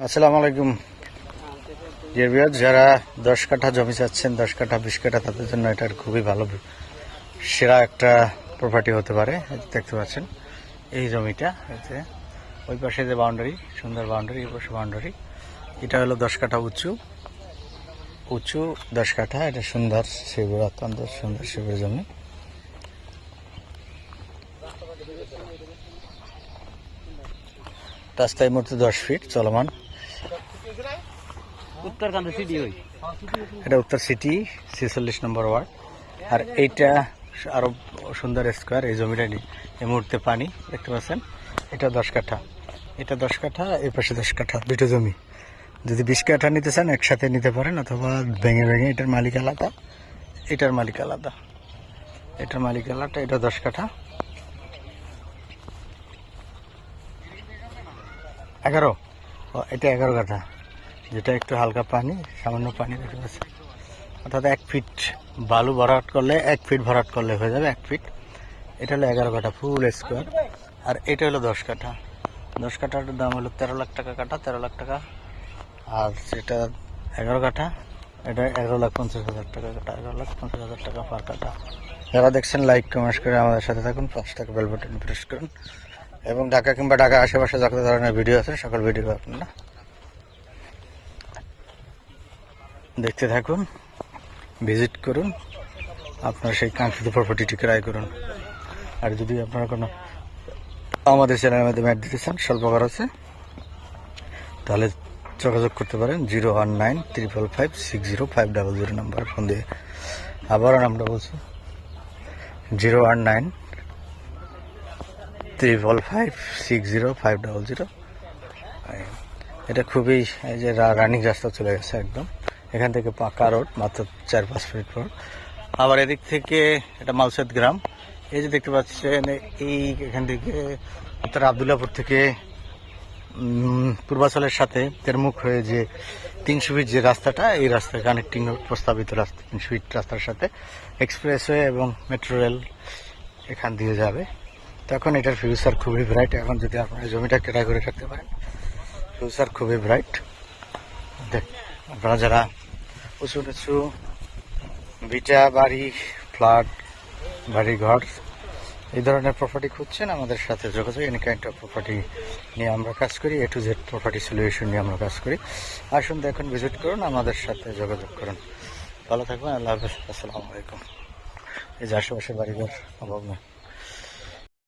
আসসালামু আলাইকুম dear viewers, যারা 10 কাঠা জমি চাচ্ছেন, 10 কাঠা 20 কাঠা, তাদের জন্য এটার খুবই ভালো সেরা একটা প্রপার্টি হতে পারে। দেখতে পাচ্ছেন এই জমিটা, ওই পাশে যে বাউন্ডারি, সুন্দর বাউন্ডারি, এই পাশে বাউন্ডারি। এটা হলো 10 কাঠা উঁচু 10 কাঠা। এটা সুন্দর শিবুর, অত্যন্ত সুন্দর শিবুর জমি। রাস্তায় মোট 10 ফিট চলমান। এটা উত্তর সিটি 46 নম্বর ওয়ার্ড। আর এইটা আরো সুন্দর স্কোয়ার। এই জমিটা এই মুহূর্তে পানি দেখতে পাচ্ছেন। এটা 10 কাঠা, এটা 10 কাঠা, এই পাশে 10 কাঠা, দুটো জমি। যদি 20 কাঠা নিতে চান একসাথে নিতে পারেন, অথবা ভেঙে ভেঙে। এটার মালিক আলাদা, এটার মালিক আলাদা, এটার মালিক আলাদা। এটা 10 কাঠা 11, এটা 11 কাঠা, যেটা একটু হালকা পানি, সামান্য পানি দেখতে পাচ্ছেন। অর্থাৎ 1 ফিট বালু ভরাট করলে 1 ফিট ভরাট করলে হয়ে যাবে 1 ফিট। এটা হলো 11 কাঠা ফুল স্কোয়ার। আর এটা হলো 10 কাঠা। 10 কাঠার দাম হলো 13 লাখ টাকা কাঠা, 13 লাখ টাকা। আর যেটা 11 কাঠা, এটা 11,50,000 টাকা কাঠা, 11,50,000 টাকা পার কাঠা। যারা দেখছেন লাইক কমেন্ট করে আমাদের সাথে থাকুন, 5 টাকা বেল বাটন প্রেস করুন। এবং ঢাকা কিংবা ঢাকা আশেপাশে যত ধরনের ভিডিও আছে সকল ভিডিও আপনারা দেখতে থাকুন, ভিজিট করুন, আপনার সেই কাঙ্ক্ষিত প্রপার্টিটি ক্রয় করুন। আর যদি আপনারা কোনো আমাদের চ্যানেলের মধ্যে ম্যাট দিতে চান স্বল্প খরচে, তাহলে যোগাযোগ করতে পারেন 019-555-60500 নাম্বার ফোন দিয়ে। আবারও নামটা বলছি, 019-555-60500। এটা খুবই, এই যে রানিং রাস্তা চলে গেছে একদম। এখান থেকে পাকা রোড, মাত্র 4-5 ফিট রোড। আবার এদিক থেকে এটা মালসেদ গ্রাম। এই যে দেখতে পাচ্ছেন, এখান থেকে উত্তর আবদুল্লাপুর থেকে পূর্বাচলের সাথে তেরমুখ হয়ে যে 300 ফিট যে রাস্তাটা, এই রাস্তায় কানেক্টিং প্রস্তাবিত রাস্তা 300 ফিট রাস্তার সাথে এক্সপ্রেসওয়ে এবং মেট্রো রেল এখান দিয়ে যাবে। তখন এটার ফিউচার খুবই ব্রাইট। এখন যদি আপনারা জমিটা ক্রয় করে রাখতে পারেন, ফিউচার খুবই ব্রাইট। আপনারা যারা উঁচু নিচু ভিটা বাড়ি, ফ্ল্যাট, বাড়ি ঘর, এই ধরনের প্রপার্টি খুঁজছেন, আমাদের সাথে যোগাযোগ। এনি কাইন্ড অফ প্রপার্টি নিয়ে আমরা কাজ করি, A to Z property solution নিয়ে আমরা কাজ করি। আসুন দেখুন, ভিজিট করুন, আমাদের সাথে যোগাযোগ করুন। ভালো থাকবেন, আল্লাহ হাফেজ, আসসালামু আলাইকুম। এই যে আশেপাশে বাড়িঘর অভাব নেই।